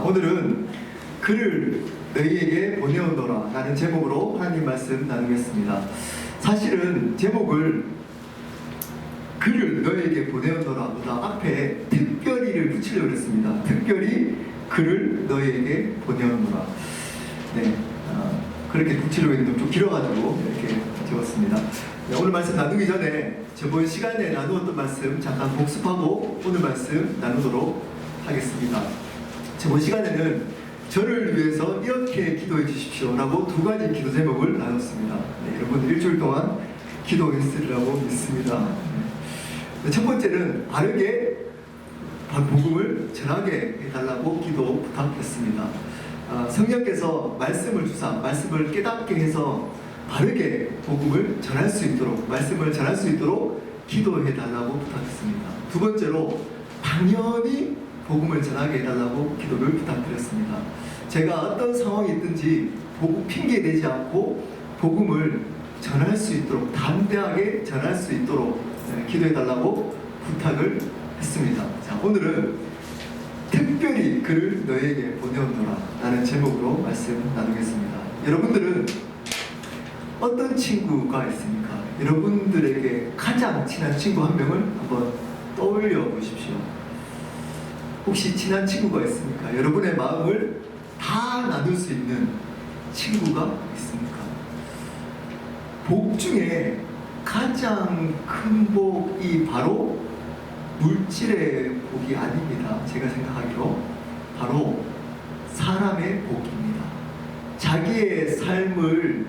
오늘은 그를 너희에게 보내오노라 라는 제목으로 하나님 말씀 나누겠습니다. 사실은 제목을 그를 너희에게 보내오노라 보다 앞에 특별히를 붙이려고 했습니다. 특별히 그를 너희에게 보내오노라. 네, 그렇게 붙이려고 했는데 좀 길어가지고 이렇게 적었습니다. 네, 오늘 말씀 나누기 전에 저번 시간에 나누었던 말씀 잠깐 복습하고 오늘 말씀 나누도록 하겠습니다. 저번 시간에는 저를 위해서 이렇게 기도해 주십시오 라고 두 가지 기도 제목을 나눴습니다. 네, 여러분 일주일 동안 기도했으리라고 믿습니다. 네, 첫 번째는 바르게 복음을 전하게 해달라고 기도 부탁했습니다. 성령께서 말씀을 주사 말씀을 깨닫게 해서 바르게 복음을 전할 수 있도록 말씀을 전할 수 있도록 기도해 달라고 부탁했습니다. 두 번째로 당연히 복음을 전하게 해달라고 기도를 부탁드렸습니다. 제가 어떤 상황이 있든지 핑계 대지 않고 복음을 전할 수 있도록 담대하게 전할 수 있도록 기도해 달라고 부탁을 했습니다. 자, 오늘은 특별히 그를 너에게 보내오노라 라는 제목으로 말씀 나누겠습니다. 여러분들은 어떤 친구가 있습니까? 여러분들에게 가장 친한 친구 한 명을 한번 떠올려 보십시오. 혹시 친한 친구가 있습니까? 여러분의 마음을 다 나눌 수 있는 친구가 있습니까? 복 중에 가장 큰 복이 바로 물질의 복이 아닙니다. 제가 생각하기로 바로 사람의 복입니다. 자기의 삶을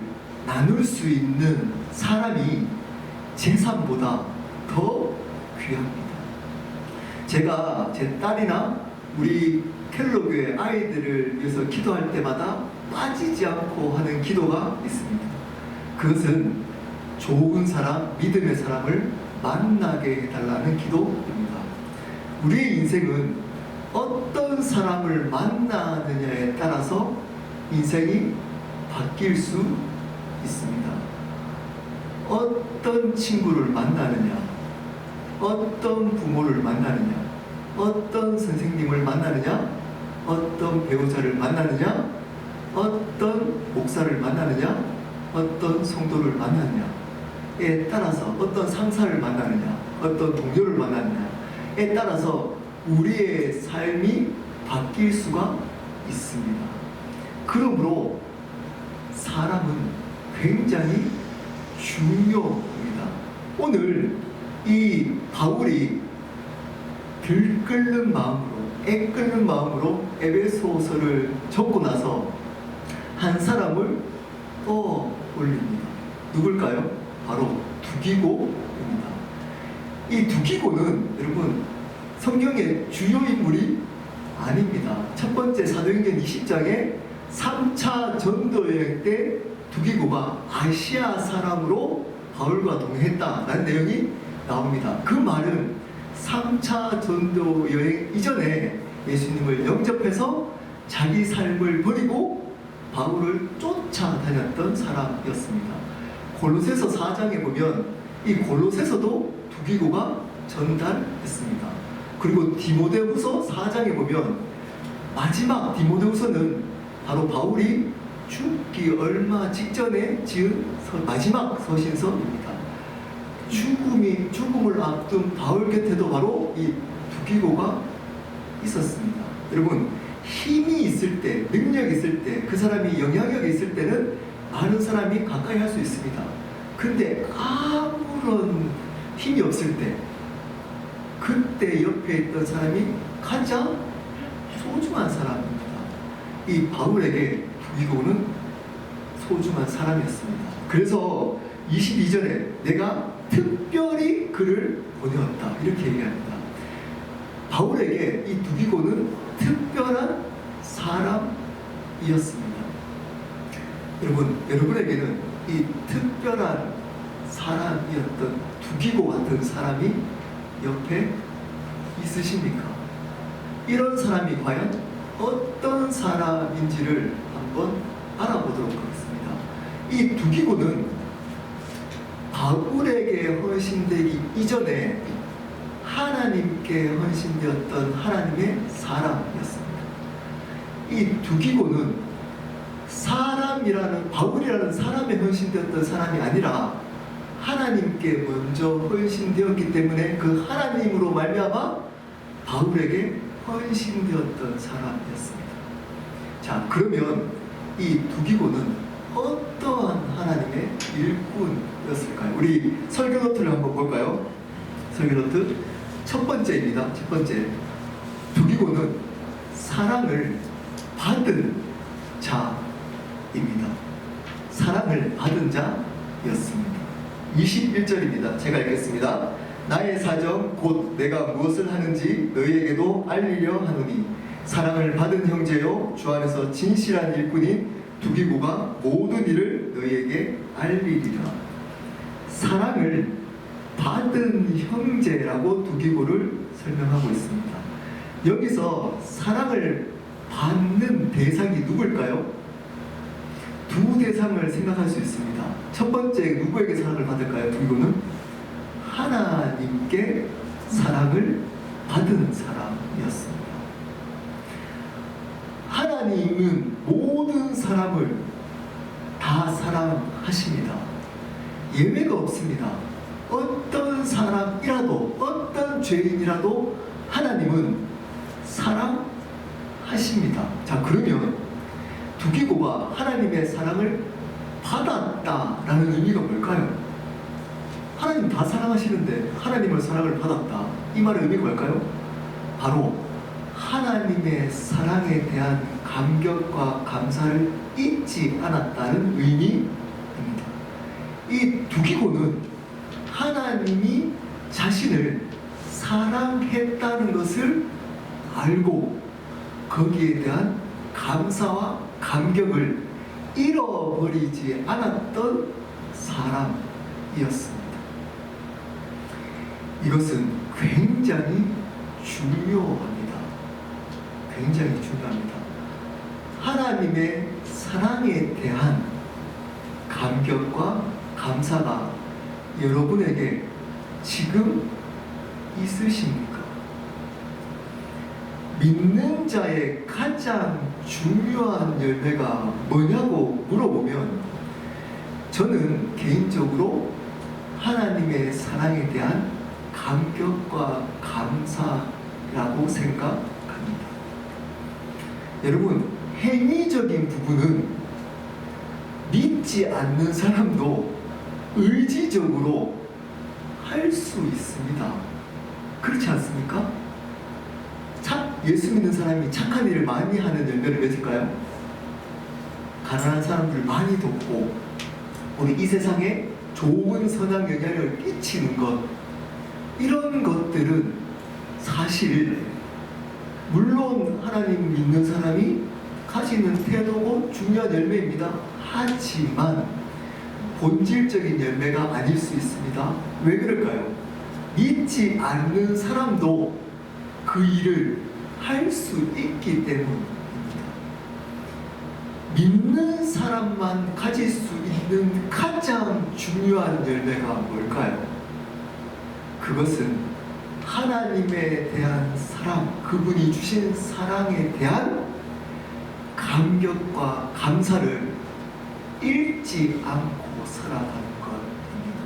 나눌 수 있는 사람이 재산보다 더 귀합니다. 제가 제 딸이나 우리 켈로교의 아이들을 위해서 기도할 때마다 빠지지 않고 하는 기도가 있습니다. 그것은 좋은 사람, 믿음의 사람을 만나게 해달라는 기도입니다. 우리의 인생은 어떤 사람을 만나느냐에 따라서 인생이 바뀔 수 있습니다. 어떤 친구를 만나느냐, 어떤 부모를 만나느냐, 어떤 선생님을 만나느냐, 어떤 배우자를 만나느냐, 어떤 목사를 만나느냐, 어떤 성도를 만나느냐에 따라서 어떤 상사를 만나느냐, 어떤 동료를 만나느냐에 따라서 우리의 삶이 바뀔 수가 있습니다. 그러므로 사람은 굉장히 중요합니다. 오늘 이 바울이 들끓는 마음으로 애끓는 마음으로 에베소서를 적고 나서 한 사람을 떠올립니다. 누굴까요? 바로 두기고입니다. 이 두기고는 여러분 성경의 주요 인물이 아닙니다. 첫 번째 사도행전 20장에 3차 전도여행 때 두기고가 아시아 사람으로 바울과 동행했다라는 내용이 나옵니다. 그 말은 3차 전도 여행 이전에 예수님을 영접해서 자기 삶을 버리고 바울을 쫓아다녔던 사람이었습니다. 골로새서 4장에 보면 이 골로새서도 두기고가 전달했습니다. 그리고 디모데후서 4장에 보면 마지막 디모데후서는 바로 바울이 죽기 얼마 직전에 지은 마지막 서신서입니다. 죽음을 앞둔 바울 곁에도 바로 이 두기고가 있었습니다. 여러분, 힘이 있을 때, 능력이 있을 때, 그 사람이 영향력이 있을 때는 많은 사람이 가까이 할 수 있습니다. 근데 아무런 힘이 없을 때, 그때 옆에 있던 사람이 가장 소중한 사람입니다. 이 바울에게 두기고는 소중한 사람이었습니다. 그래서 22절에 내가 특별히 그를 보내었다 이렇게 얘기합니다. 바울에게 이 두기고는 특별한 사람이었습니다. 여러분에게는 이 특별한 사람이었던 두기고 같은 사람이 옆에 있으십니까? 이런 사람이 과연 어떤 사람인지를 한번 알아보도록 하겠습니다. 이 두기고는 바울에게 헌신되기 이전에 하나님께 헌신되었던 하나님의 사람이었습니다. 이 두기고는 사람이라는 바울이라는 사람에 헌신되었던 사람이 아니라 하나님께 먼저 헌신되었기 때문에 그 하나님으로 말미암아 바울에게 헌신되었던 사람이었습니다. 자, 그러면 이 두기고는 어떠한 하나님의 일꾼이었을까요? 우리 설교 노트를 한번 볼까요? 설교 노트 첫 번째입니다. 첫 번째, 두기고는 사랑을 받은 자입니다. 사랑을 받은 자였습니다. 21절입니다. 제가 읽겠습니다. 나의 사정 곧 내가 무엇을 하는지 너희에게도 알리려 하노니 사랑을 받은 형제요 주 안에서 진실한 일꾼인 두기고가 모든 일을 너희에게 알리리라. 사랑을 받은 형제라고 두기고를 설명하고 있습니다. 여기서 사랑을 받는 대상이 누굴까요? 두 대상을 생각할 수 있습니다. 첫 번째, 누구에게 사랑을 받을까요? 두기고는 하나님께 사랑을 받은 사람이었습니다. 하나님은 모든 사람을 다 사랑하십니다. 예외가 없습니다. 어떤 사람이라도, 어떤 죄인이라도 하나님은 사랑하십니다. 자, 그러면 두기고가 하나님의 사랑을 받았다라는 의미가 뭘까요? 하나님 다 사랑하시는데 하나님의 사랑을 받았다. 이 말의 의미가 뭘까요? 바로 하나님의 사랑에 대한 감격과 감사를 잊지 않았다는 의미입니다. 이 두기고는 하나님이 자신을 사랑했다는 것을 알고 거기에 대한 감사와 감격을 잃어버리지 않았던 사람이었습니다. 이것은 굉장히 중요합니다. 굉장히 중요합니다. 하나님의 사랑에 대한 감격과 감사가 여러분에게 지금 있으십니까? 믿는 자의 가장 중요한 열매가 뭐냐고 물어보면 저는 개인적으로 하나님의 사랑에 대한 감격과 감사라고 생각합니다. 여러분, 행위적인 부분은 믿지 않는 사람도 의지적으로 할 수 있습니다. 그렇지 않습니까? 예수 믿는 사람이 착한 일을 많이 하는 열매를 맺을까요? 가난한 사람들 많이 돕고 우리 이 세상에 좋은 선한 영향을 끼치는 것, 이런 것들은 사실 물론 하나님 믿는 사람이 가지는 태도고 중요한 열매입니다. 하지만 본질적인 열매가 아닐 수 있습니다. 왜 그럴까요? 믿지 않는 사람도 그 일을 할 수 있기 때문입니다. 믿는 사람만 가질 수 있는 가장 중요한 열매가 뭘까요? 그것은 하나님에 대한 사랑, 그분이 주신 사랑에 대한 감격과 감사를 잃지 않고 살아가는 것입니다.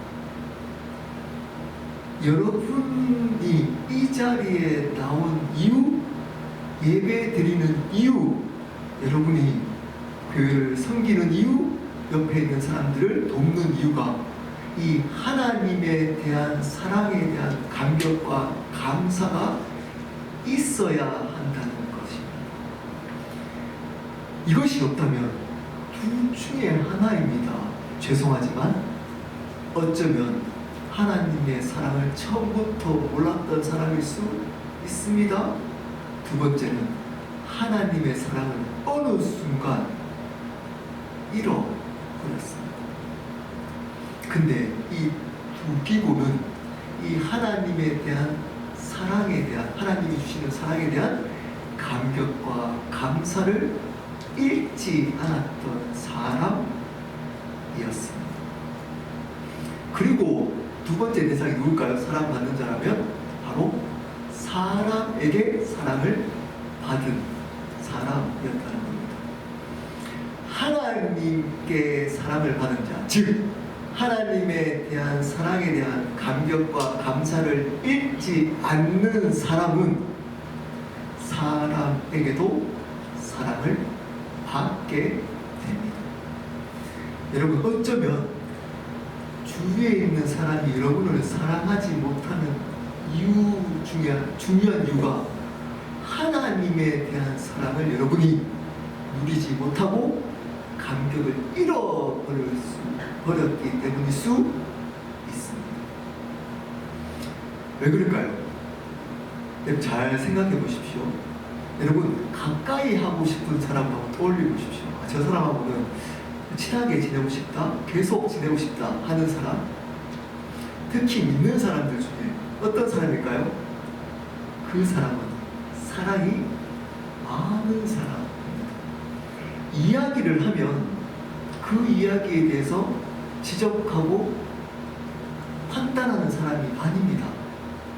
여러분이 이 자리에 나온 이유, 예배 드리는 이유, 여러분이 교회를 섬기는 이유, 옆에 있는 사람들을 돕는 이유가 이 하나님에 대한 사랑에 대한 감격과 감사가 있어야 한다는 것입니다. 이것이 없다면 둘 중에 하나입니다. 죄송하지만 어쩌면 하나님의 사랑을 처음부터 몰랐던 사람일 수 있습니다. 두 번째는 하나님의 사랑을 어느 순간 잃어버렸습니다. 근데 이 두기고는 이 하나님에 대한 사랑에 대한, 하나님이 주시는 사랑에 대한 감격과 감사를 잃지 않았던 사람이었습니다. 그리고 두 번째 대상이 누굴까요? 사랑받는 자라면 바로 사람에게 사랑을 받은 사람이었다는 겁니다. 하나님께 사랑을 받은 자, 즉 하나님에 대한 사랑에 대한 감격과 감사를 잃지 않는 사람은 사람에게도 사랑을 받게 됩니다. 여러분, 어쩌면 주위에 있는 사람이 여러분을 사랑하지 못하는 이유 중에 중요한 이유가 하나님에 대한 사랑을 여러분이 누리지 못하고 감격을 잃어버렸기 때문일 수 있습니다. 왜 그럴까요? 여러분 잘 생각해 보십시오. 여러분 가까이 하고 싶은 사람을 한번 떠올려 보십시오. 저 사람하고는 친하게 지내고 싶다, 계속 지내고 싶다 하는 사람, 특히 믿는 사람들 중에 어떤 사람일까요? 그 사람은 사랑이 많은 사람입니다. 이야기를 하면 그 이야기에 대해서 지적하고 판단하는 사람이 아닙니다.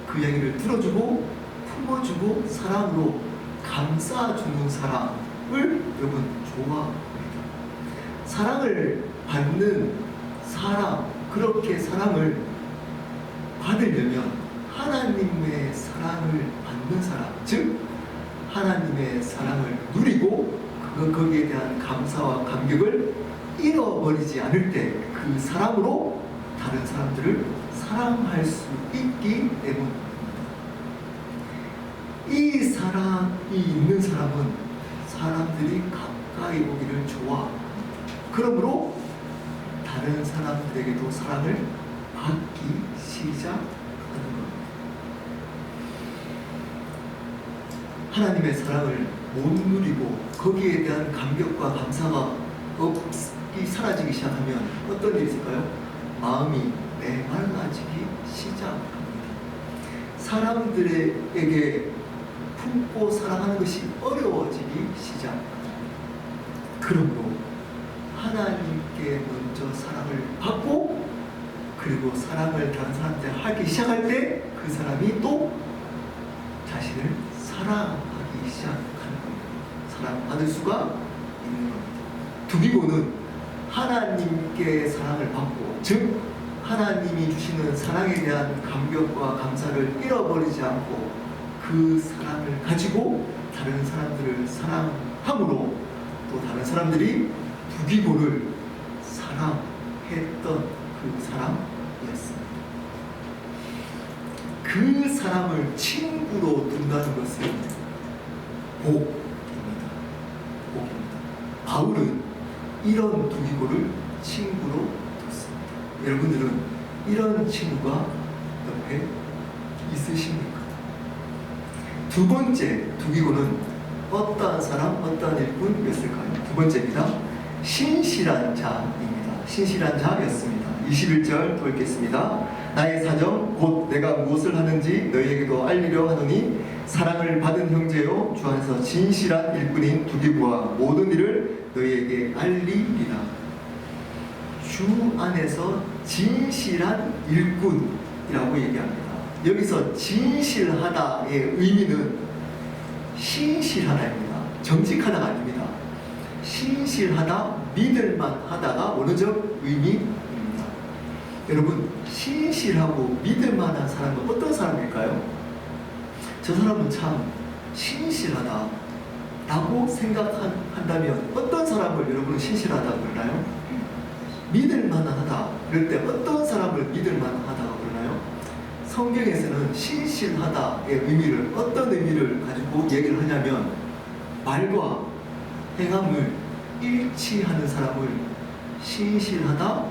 그 이야기를 들어주고 품어주고 사랑으로 감싸주는 사람을 여러분 좋아합니다. 사랑을 받는 사람, 그렇게 사랑을 받으려면 하나님의 사랑을 받는 사람, 즉 하나님의 사랑을 누리고 거기에 대한 감사와 감격을 잃어버리지 않을 때 그 사랑으로 다른 사람들을 사랑할 수 있기 때문입니다. 이 사랑이 있는 사람은 사람들이 가까이 오기를 좋아합니다. 그러므로 다른 사람들에게도 사랑을 받기 시작하는 겁니다. 하나님의 사랑을 못 누리고 거기에 대한 감격과 감사가 사라지기 시작하면 어떤 일이 있을까요? 마음이 메말라지기 시작합니다. 사람들에게 품고 사랑하는 것이 어려워지기 시작합니다. 그러므로 하나님께 먼저 사랑을 받고 그리고 사랑을 다른 사람한테 하기 시작할 때 그 사람이 또 자신을 사랑하기 시작하는 겁니다. 사랑받을 수가 있는 겁니다. 두기고는 하나님께 사랑을 받고, 즉 하나님이 주시는 사랑에 대한 감격과 감사를 잃어버리지 않고 그 사랑을 가지고 다른 사람들을 사랑함으로 또 다른 사람들이 두기고를 사랑했던 그 사람이었습니다. 그 사람을 친구로 둔다는 것은 복입니다. 복입니다. 바울은 이런 두기고를 친구로 뒀습니다. 여러분들은 이런 친구가 옆에 있으십니까? 두 번째 두기고는 어떠한 사람, 어떠한 일꾼이었을까요? 두 번째입니다. 신실한 자입니다. 신실한 자였습니다. 21절 또 읽겠습니다. 나의 사정 곧 내가 무엇을 하는지 너희에게도 알리려 하노니 사랑을 받은 형제요 주 안에서 진실한 일꾼인 두기고와 모든 일을 너희에게 알리리라. 주 안에서 진실한 일꾼이라고 얘기합니다. 여기서 진실하다의 의미는 신실하다입니다. 정직하다가 아닙니다. 신실하다, 믿을만하다가 원어적 의미입니다. 여러분, 신실하고 믿을만한 사람은 어떤 사람일까요? 저 사람은 참 신실하다 라고 생각한다면 어떤 사람을 여러분은 신실하다고 그러나요? 믿을만하다 그럴 때 어떤 사람을 믿을만하다고 그러나요? 성경에서는 신실하다의 의미를 어떤 의미를 가지고 얘기를 하냐면 말과 행함을 일치하는 사람을 신실하다,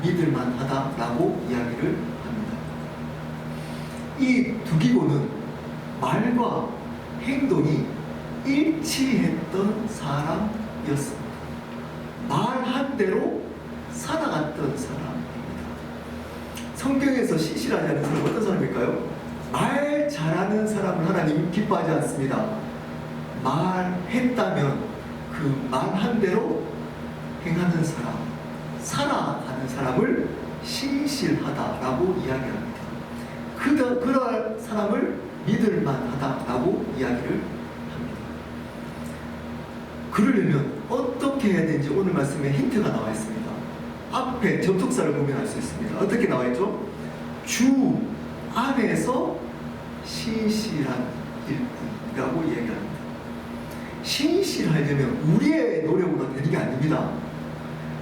믿을만하다라고 이야기를 합니다. 이 두기고는 말과 행동이 일치했던 사람이었습니다. 말한 대로 살아갔던 사람입니다. 성경에서 신실하지 않은 사람은 어떤 사람일까요? 말 잘하는 사람을 하나님 기뻐하지 않습니다. 말했다면 그 말한 대로 행하는 사람, 살아가는 사람을 신실하다라고 이야기합니다. 그러한 사람을 믿을만하다라고 이야기를 합니다. 그러려면 어떻게 해야 되는지 오늘 말씀에 힌트가 나와 있습니다. 앞에 접속사를 보면 알 수 있습니다. 어떻게 나와 있죠? 주 안에서 신실한 일꾼이라고 얘기합니다. 신실하려면 우리의 노력으로 되는 게 아닙니다.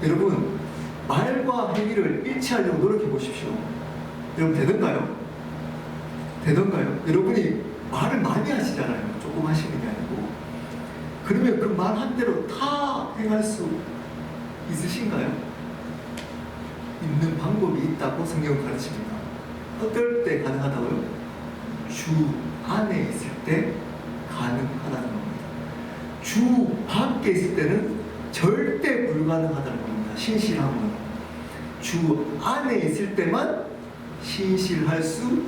여러분, 말과 행위를 일치하려고 노력해 보십시오. 여러분, 되던가요? 되던가요? 여러분이 말을 많이 하시잖아요. 조금 하시는 게 아니고. 그러면 그 말 한 대로 다 행할 수 있으신가요? 있는 방법이 있다고 성경은 가르칩니다. 어떨 때 가능하다고요? 주 안에 있을 때 가능하다는 겁니다. 주 밖에 있을 때는 절대 불가능하다는 겁니다. 신실함은 주 안에 있을 때만 신실할 수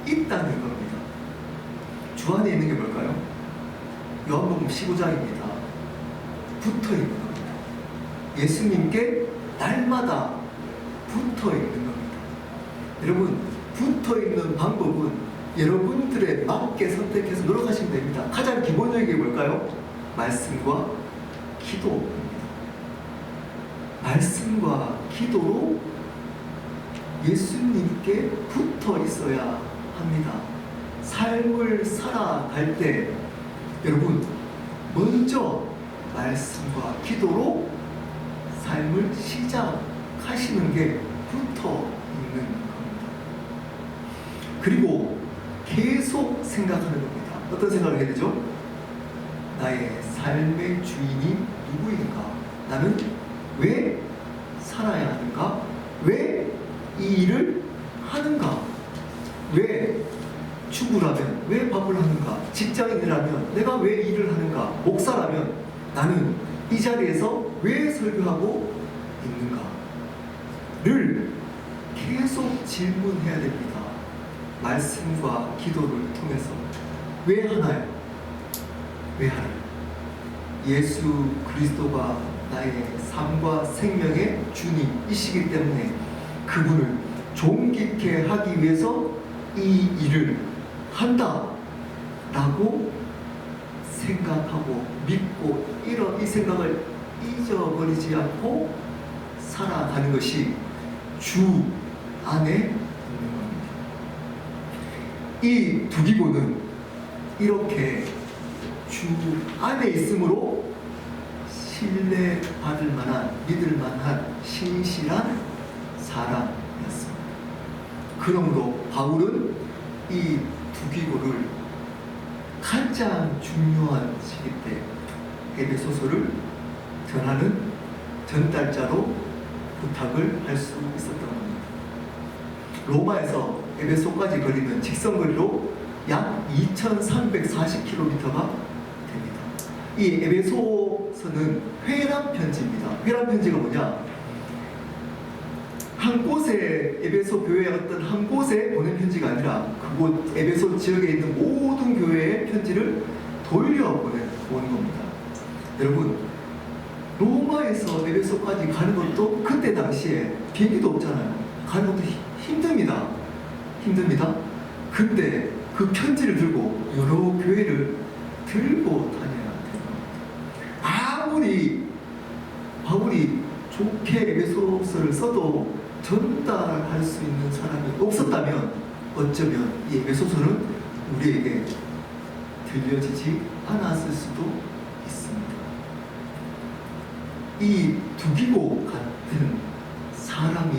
있다는 겁니다. 주 안에 있는 게 뭘까요? 요한복음 15장입니다. 붙어 있는 겁니다. 예수님께 날마다 붙어 있는 겁니다. 여러분, 붙어 있는 방법은 여러분들의 맞게 선택해서 노력하시면 됩니다. 가장 기본적인 게 뭘까요? 말씀과 기도입니다. 말씀과 기도로 예수님께 붙어 있어야 합니다. 삶을 살아갈 때 여러분, 먼저 말씀과 기도로 삶을 시작하시는 게 붙어 있는 겁니다. 그리고 계속 생각하는 겁니다. 어떤 생각을 해야 되죠? 나의 삶의 주인이 누구인가? 나는 왜 살아야 하는가? 왜 이 일을 하는가? 왜 주부라면 왜 밥을 하는가? 직장인이라면 내가 왜 일을 하는가? 목사라면 나는 이 자리에서 왜 설교하고 있는가?를 계속 질문해야 됩니다. 말씀과 기도를 통해서. 왜 하나요? 왜 하나요? 예수 그리스도가 나의 삶과 생명의 주님이시기 때문에 그분을 존귀케 하기 위해서 이 일을 한다 라고 생각하고 믿고 이 생각을 잊어버리지 않고 살아가는 것이 주 안에 있는 겁니다. 이 두 기본은 이렇게 주 안에 있으므로 신뢰받을 만한, 믿을 만한 신실한 사람이었습니다. 그러므로 바울은 이 두 기고를 가장 중요한 시기 때 에베소서를 전하는 전달자로 부탁을 할 수 있었던 겁니다. 로마에서 에베소까지 거리는 직선거리로 약 2340km가 됩니다. 이 에베소서는 회람 편지입니다. 회람 편지가 뭐냐? 한 곳에 에베소 교회의 어떤 한 곳에 보낸 편지가 아니라 그곳 에베소 지역에 있는 모든 교회의 편지를 돌려보낸 겁니다. 여러분, 로마에서 에베소까지 가는 것도 그때 당시에 비행기도 없잖아요. 가는 것도 힘듭니다. 근데 그 편지를 들고 여러 교회를 들고 다녀야 돼요. 아무리 바울이 좋게 에베소서를 써도 전달할 수 있는 사람이 없었다면 어쩌면 이 에베소서는 우리에게 들려지지 않았을 수도 있습니다. 이 두기고 같은 사람이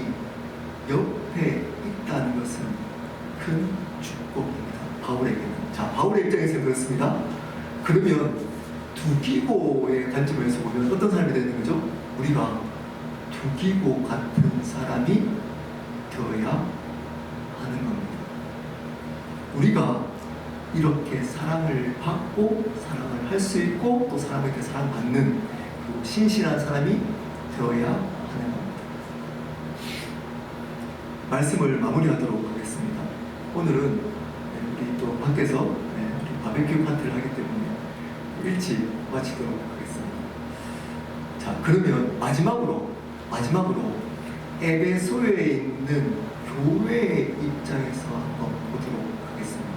옆에 있다는 것은 큰 축복입니다. 바울에게는. 자, 바울의 입장에서는 그렇습니다. 그러면 두기고의 관점에서 보면 어떤 사람이 되는 거죠? 우리가 두기고 같은 사람이 되어야 하는 겁니다. 우리가 이렇게 사랑을 받고 사랑을 할 수 있고 또 사람에게 사랑받는 그 신실한 사람이 되어야 하는 겁니다. 말씀을 마무리하도록 하겠습니다. 오늘은 우리 또 밖에서 우리 바베큐 파티를 하기 때문에 일찍 마치도록 하겠습니다. 자, 그러면 마지막으로 에베소에 있는 교회의 입장에서 한번 보도록 하겠습니다.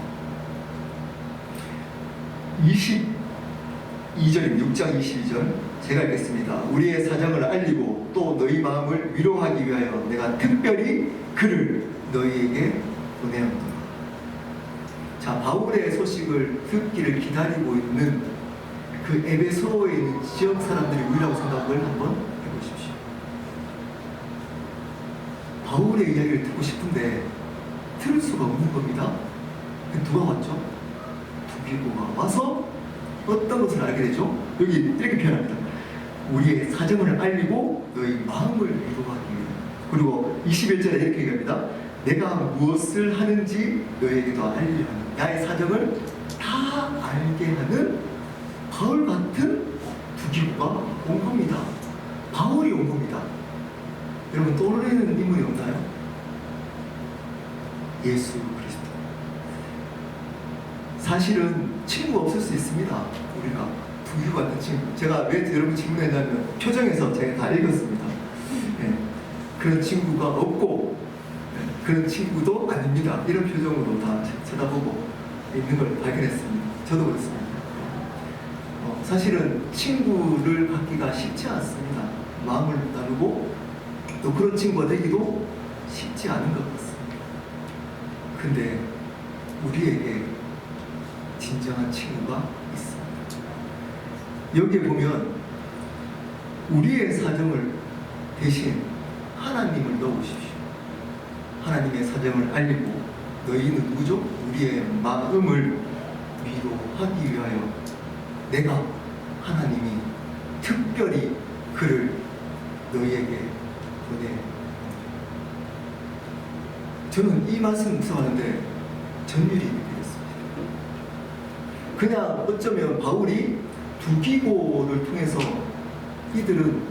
22절입니다. 6장 22절 제가 읽겠습니다. 우리의 사정을 알리고 또 너희 마음을 위로하기 위하여 내가 특별히 그를 너희에게 보내었노라. 자, 바울의 소식을 듣기를 기다리고 있는 그 에베소에 있는 지역 사람들이 우리라고 생각을 한번 해보십시오. 바울의 이야기를 듣고 싶은데 들을 수가 없는 겁니다. 누가 왔죠? 두기고가 와서 어떤 것을 알게 되죠? 여기 이렇게 표현합니다. 우리의 사정을 알리고 너희 마음을 위로하기 위해. 그리고 21절에 이렇게 얘기합니다. 내가 무엇을 하는지 너에게도 알리려 하는, 나의 사정을 다 알게 하는 바울 같은 두기고가 온 겁니다. 바울이 온 겁니다. 여러분 떠오르는 인물이 없나요? 예수 그리스도. 사실은 친구가 없을 수 있습니다. 우리가 두기고 같은 친구. 제가 왜 여러분 질문했냐면 표정에서 제가 다 읽었습니다. 네. 그런 친구가 없고 그런 친구도 아닙니다. 이런 표정으로 다 쳐다보고 있는 걸 발견했습니다. 저도 그렇습니다. 사실은 친구를 갖기가 쉽지 않습니다. 마음을 나누고 또 그런 친구가 되기도 쉽지 않은 것 같습니다. 근데 우리에게 진정한 친구가 있습니다. 여기에 보면 우리의 사정을 대신 하나님을 넣으십시오. 하나님의 사정을 알리고 너희는 누구죠? 우리의 마음을 위로하기 위하여 내가 하나님이 특별히 그를 너희에게 보내. 저는 이 말씀 묵상하는데 전율이 느껴졌습니다. 그냥 어쩌면 바울이 두기고를 통해서 이들은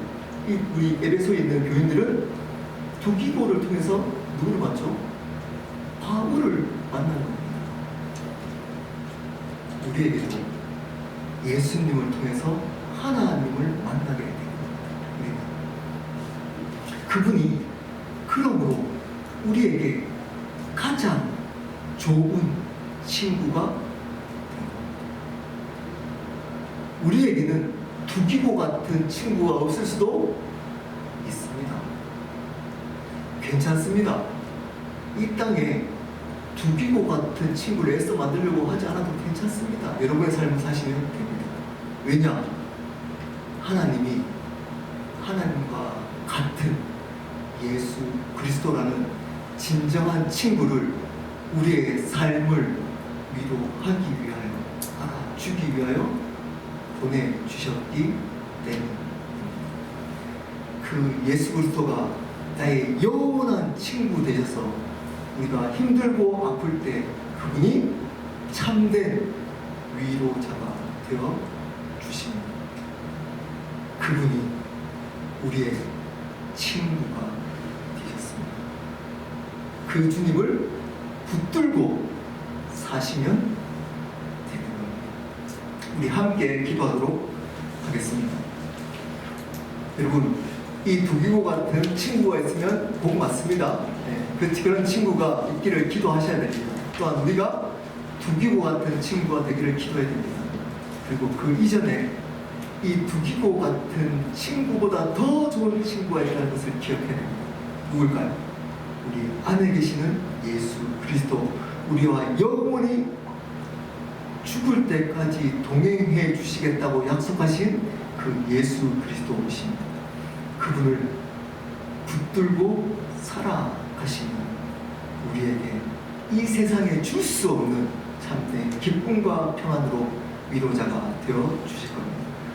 우리 에베소에 있는 교인들은 두기고를 통해서 누구를 봤죠? 바울을 만나는 겁니다. 우리에게도 예수님을 통해서 하나님을 만나게 된 겁니다. 그분이 그러므로 우리에게 가장 좋은 친구가 된 겁니다. 우리에게는 두기고 같은 친구가 없을 수도 있습니다. 괜찮습니다. 이 땅에 두기고 같은 친구를 애써 만들려고 하지 않아도 괜찮습니다. 여러분의 삶을 사시면 됩니다. 왜냐? 하나님이 하나님과 같은 예수 그리스도라는 진정한 친구를 우리의 삶을 위로하기 위하여, 알아주기 위하여 보내주셨기 때문입니다. 그 예수 그리스도가 나의 영원한 친구 되셔서 우리가 힘들고 아플 때 그분이 참된 위로자가 되어 주십니다. 그분이 우리의 친구가 되셨습니다. 그 주님을 붙들고 사시면 되는 겁니다. 우리 함께 기도하도록 하겠습니다. 여러분, 이 두기고 같은 친구가 있으면 복 맞습니다. 그런 친구가 있기를 기도하셔야 됩니다. 또한 우리가 두기고 같은 친구가 되기를 기도해야 됩니다. 그리고 그 이전에 이 두기고 같은 친구보다 더 좋은 친구가 있다는 것을 기억해야 됩니다. 누굴까요? 우리 안에 계시는 예수 그리스도, 우리와 영원히 죽을 때까지 동행해 주시겠다고 약속하신 그 예수 그리스도이십니다. 그분을 붙들고 살아가시면 우리에게 이 세상에 줄 수 없는 참된 기쁨과 평안으로 위로자가 되어 주실 겁니다.